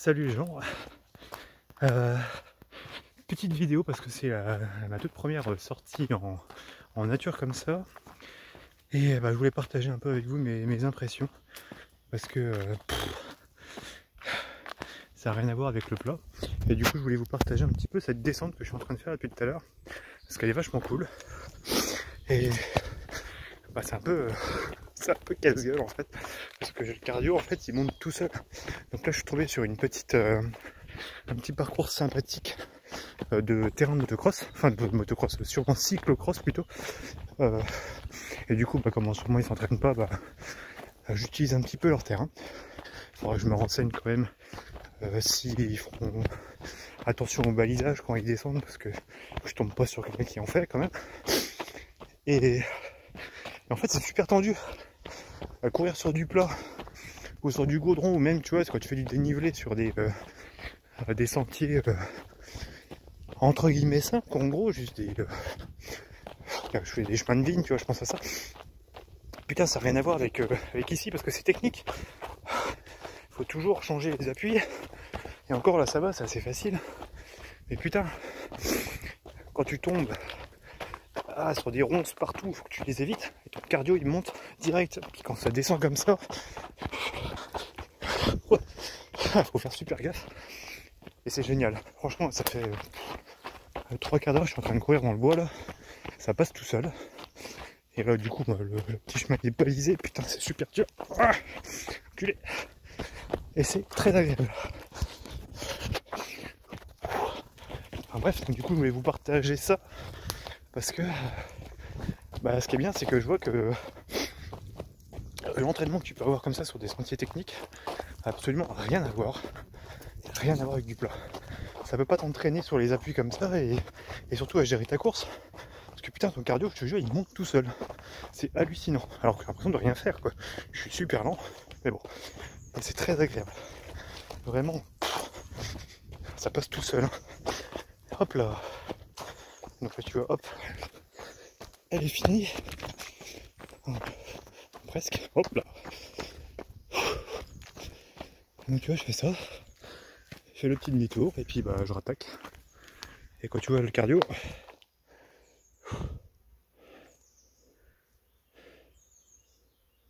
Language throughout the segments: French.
Salut les gens, euh, petite vidéo parce que c'est ma toute première sortie en nature comme ça. Et je voulais partager un peu avec vous mes impressions parce que ça n'a rien à voir avec le plat. Et du coup je voulais vous partager un petit peu cette descente que je suis en train de faire depuis tout à l'heure parce qu'elle est vachement cool. Et c'est un peu casse-gueule en fait parce que le cardio en fait il monte tout seul. Donc là je suis tombé sur une petite un petit parcours sympathique de terrain de motocross, enfin de motocross, sûrement cyclocross plutôt. Et du coup, comme en ce moment ils s'entraînent pas, j'utilise un petit peu leur terrain. Il faudra que je me renseigne quand même s'ils feront attention au balisage quand ils descendent, parce que je tombe pas sur quelqu'un qui en fait quand même. Et en fait c'est super tendu à courir sur du plat ou sur du goudron, ou même tu vois quand tu fais du dénivelé sur des sentiers entre guillemets simples, en gros juste je fais des chemins de vigne, tu vois, je pense à ça. Putain, ça n'a rien à voir avec ici parce que c'est technique. Il faut toujours changer les appuis. Et encore là ça va, c'est assez facile. Mais putain, quand tu tombes sur des ronces partout, il faut que tu les évites. Et ton cardio il monte direct. Puis quand ça descend comme ça, faut faire super gaffe. Et c'est génial. Franchement, ça fait 3/4 d'heure, je suis en train de courir dans le bois là. Ça passe tout seul. Et là du coup le petit chemin est balisé. Putain, c'est super dur. Culé. Et c'est très agréable. Enfin bref, donc du coup je voulais vous partager ça parce que ce qui est bien c'est que je vois que l'entraînement que tu peux avoir comme ça sur des sentiers techniques a absolument rien à voir avec du plat. Ça peut pas t'entraîner sur les appuis comme ça et surtout à gérer ta course, parce que putain ton cardio je te jure il monte tout seul, c'est hallucinant, alors que j'ai l'impression de rien faire quoi. Je suis super lent mais bon, et c'est très agréable, vraiment ça passe tout seul. Hop là, donc là tu vois, hop, elle est finie, presque, hop là. Donc tu vois, je fais ça, je fais le petit demi-tour et puis je rattaque. Et quand tu vois le cardio,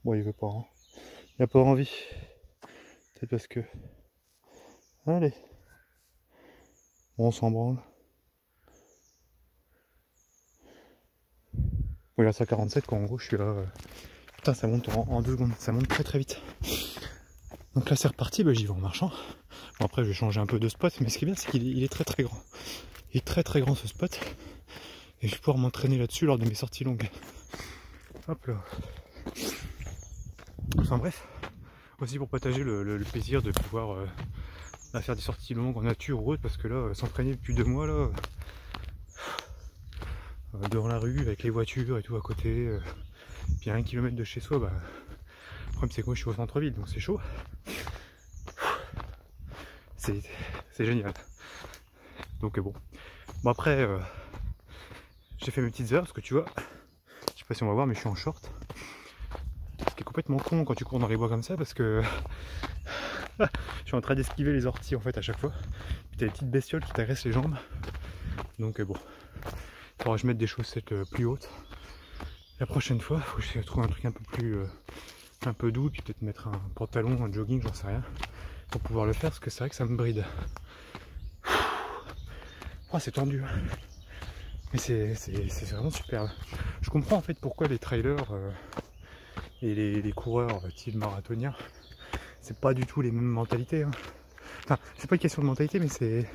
bon il veut pas, hein. Il n'a pas envie, peut-être parce que, allez, bon, on s'en branle. Bon, il reste à 47 quand en gros je suis là. Putain, ça monte en 2 secondes, ça monte très très vite. Donc là c'est reparti, j'y vais en marchant. Bon, après je vais changer un peu de spot, mais ce qui est bien c'est qu'il est très très grand. Il est très très grand ce spot. Et je vais pouvoir m'entraîner là-dessus lors de mes sorties longues. Hop là. Enfin bref, aussi pour partager le plaisir de pouvoir faire des sorties longues en nature ou autre, parce que là, s'entraîner depuis 2 mois là, dans la rue avec les voitures et tout à côté, puis à 1 km de chez soi, le problème c'est que moi je suis au centre-ville donc c'est chaud. C'est génial. Donc bon après j'ai fait mes petites heures parce que tu vois, je sais pas si on va voir mais je suis en short. Ce qui est complètement con quand tu cours dans les bois comme ça, parce que je suis en train d'esquiver les orties en fait à chaque fois. Puis t'as des petites bestioles qui t'agressent les jambes. Donc bon, il faudra que je mette des chaussettes plus hautes. La prochaine fois, il faut que je trouve un truc un peu plus un peu doux, puis peut-être mettre un pantalon, un jogging, j'en sais rien, pour pouvoir le faire, parce que c'est vrai que ça me bride. Oh, c'est tendu. Mais c'est vraiment super. Je comprends en fait pourquoi les trailers et les coureurs type marathoniens, c'est pas du tout les mêmes mentalités. Hein. Enfin, c'est pas une question de mentalité, mais c'est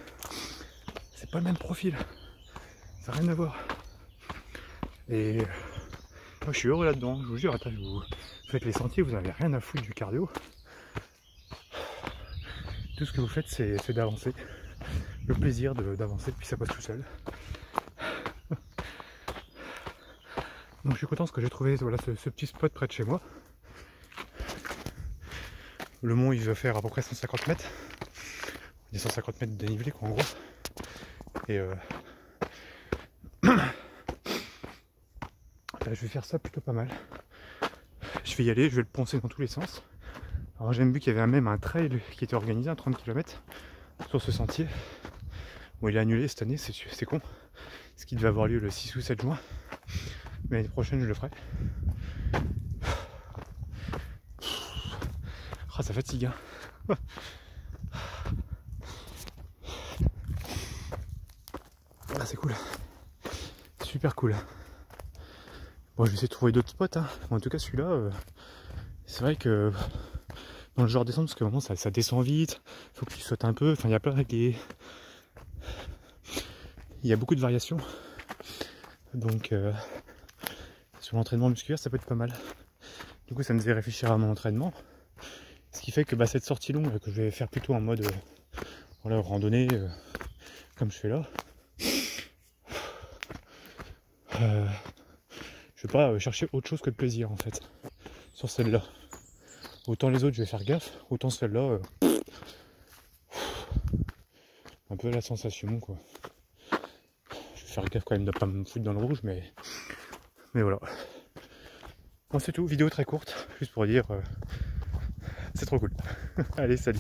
pas le même profil. Ça n'a rien à voir. Et moi je suis heureux là-dedans, je vous jure. Attends, vous faites les sentiers, vous n'avez rien à foutre du cardio. Tout ce que vous faites, c'est d'avancer. Le plaisir d'avancer, puis ça passe tout seul. Donc je suis content parce que j'ai trouvé voilà, ce petit spot près de chez moi. Le mont il va faire à peu près 150 mètres. Il y a 150 mètres de dénivelé quoi en gros. Et je vais faire ça plutôt pas mal. Je vais y aller, je vais le poncer dans tous les sens. Alors j'ai même vu qu'il y avait même un trail qui était organisé à 30 km sur ce sentier. Bon, il est annulé cette année, c'est con. Ce qui devait avoir lieu le 6 ou 7 juin. Mais l'année prochaine je le ferai. Ah, ça fatigue hein. Ah, c'est cool. Super cool. Bon, je vais essayer de trouver d'autres spots hein. Bon, en tout cas celui-là, c'est vrai que dans le genre descente, parce que vraiment ça descend vite, faut que tu sautes un peu, enfin il y a plein de... Il y a beaucoup de variations. Donc sur l'entraînement musculaire ça peut être pas mal. Du coup ça me faisait réfléchir à mon entraînement. Ce qui fait que cette sortie longue que je vais faire plutôt en mode voilà, randonnée comme je fais là. Je vais pas chercher autre chose que le plaisir en fait sur celle-là. Autant les autres je vais faire gaffe, autant celle-là un peu la sensation quoi. Je vais faire gaffe quand même de pas me foutre dans le rouge mais voilà. Bon c'est tout, vidéo très courte, juste pour dire c'est trop cool. Allez salut.